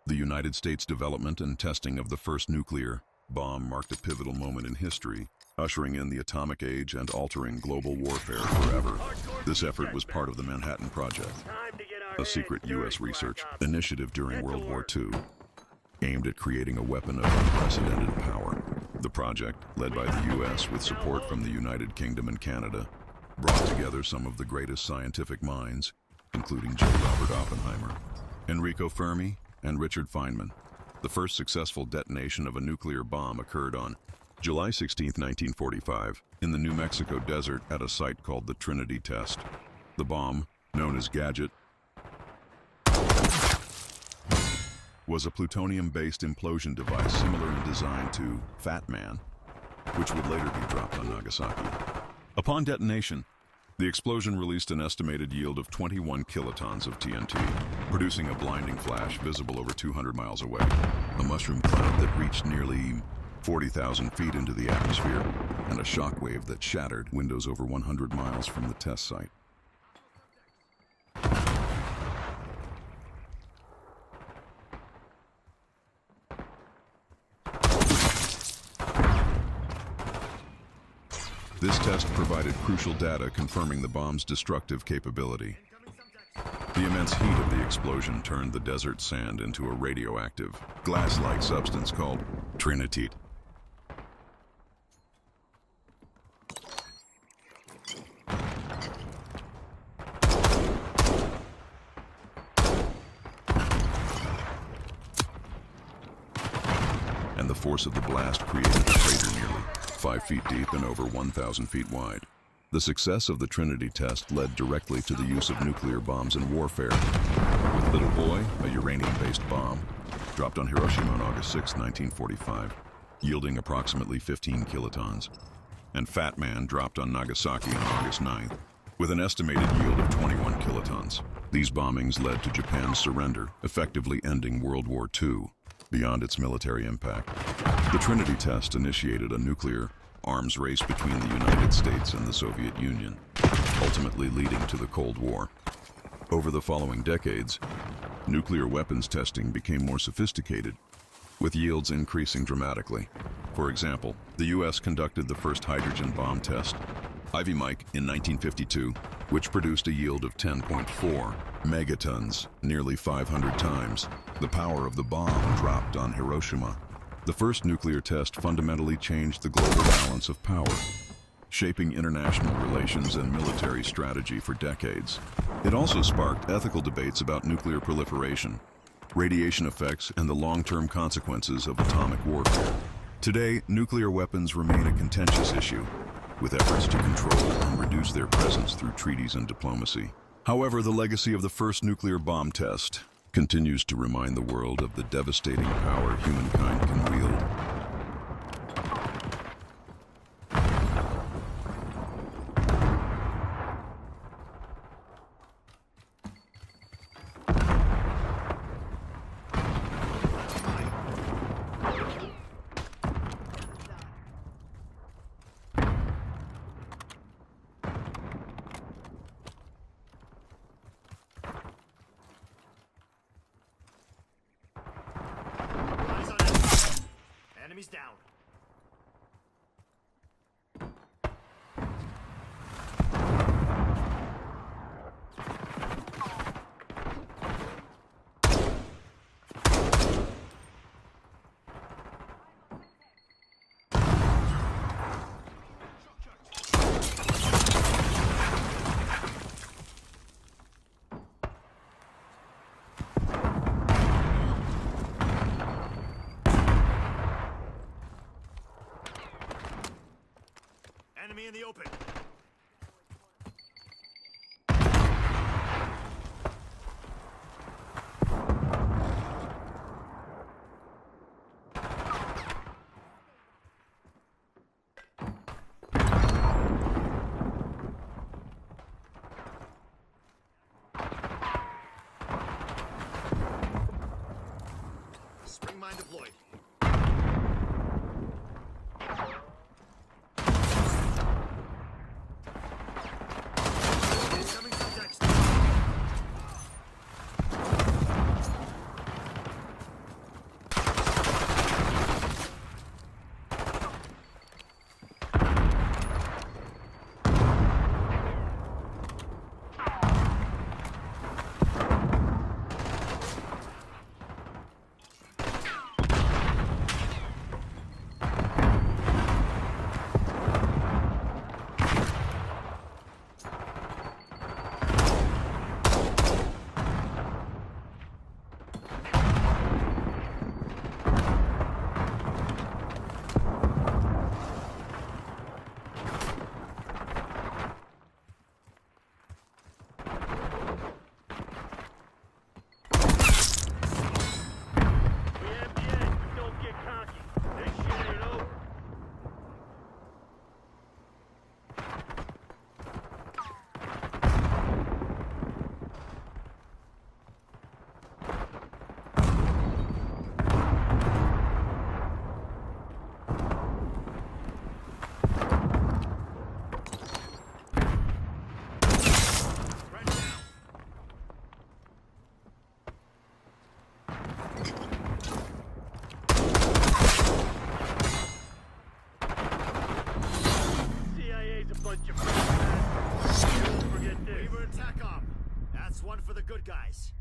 The United States development and testing of the first nuclear bomb marked a pivotal moment in history, ushering in the atomic age and altering global warfare forever. This effort was part of the Manhattan Project, a secret U.S. research initiative during World War II, aimed at creating a weapon of unprecedented power. The project, led by the U.S. with support from the United Kingdom and Canada, brought together some of the greatest scientific minds, including J. Robert Oppenheimer, Enrico Fermi, and Richard Feynman. The first successful detonation of a nuclear bomb occurred on July 16, 1945, in the New Mexico desert at a site called the Trinity Test. The bomb, known as Gadget, was a plutonium-based implosion device similar in design to Fat Man, which would later be dropped on Nagasaki. Upon detonation, the explosion released an estimated yield of 21 kilotons of TNT, producing a blinding flash visible over 200 miles away, a mushroom cloud that reached nearly 40,000 feet into the atmosphere, and a shockwave that shattered windows over 100 miles from the test site. This test provided crucial data confirming the bomb's destructive capability. The immense heat of the explosion turned the desert sand into a radioactive, glass-like substance called trinitite. And the force of the blast created a crater nearly 5 feet deep and over 1,000 feet wide. The success of the Trinity test led directly to the use of nuclear bombs in warfare, with Little Boy, a uranium-based bomb, dropped on Hiroshima on August 6, 1945, yielding approximately 15 kilotons, and Fat Man dropped on Nagasaki on August 9th, with an estimated yield of 21 kilotons. These bombings led to Japan's surrender, effectively ending World War II. Beyond its military impact, the Trinity test initiated a nuclear arms race between the United States and the Soviet Union, ultimately leading to the Cold War. Over the following decades, nuclear weapons testing became more sophisticated, with yields increasing dramatically. For example, the U.S. conducted the first hydrogen bomb test, Ivy Mike, in 1952, which produced a yield of 10.4 megatons, nearly 500 times the power of the bomb dropped on Hiroshima. The first nuclear test fundamentally changed the global balance of power, shaping international relations and military strategy for decades. It also sparked ethical debates about nuclear proliferation, radiation effects, and the long-term consequences of atomic warfare. Today, nuclear weapons remain a contentious issue, with efforts to control and reduce their presence through treaties and diplomacy. However, the legacy of the first nuclear bomb test continues to remind the world of the devastating power humankind can wield. Enemies down. Enemy in the open. Spring mine deployed. good guys.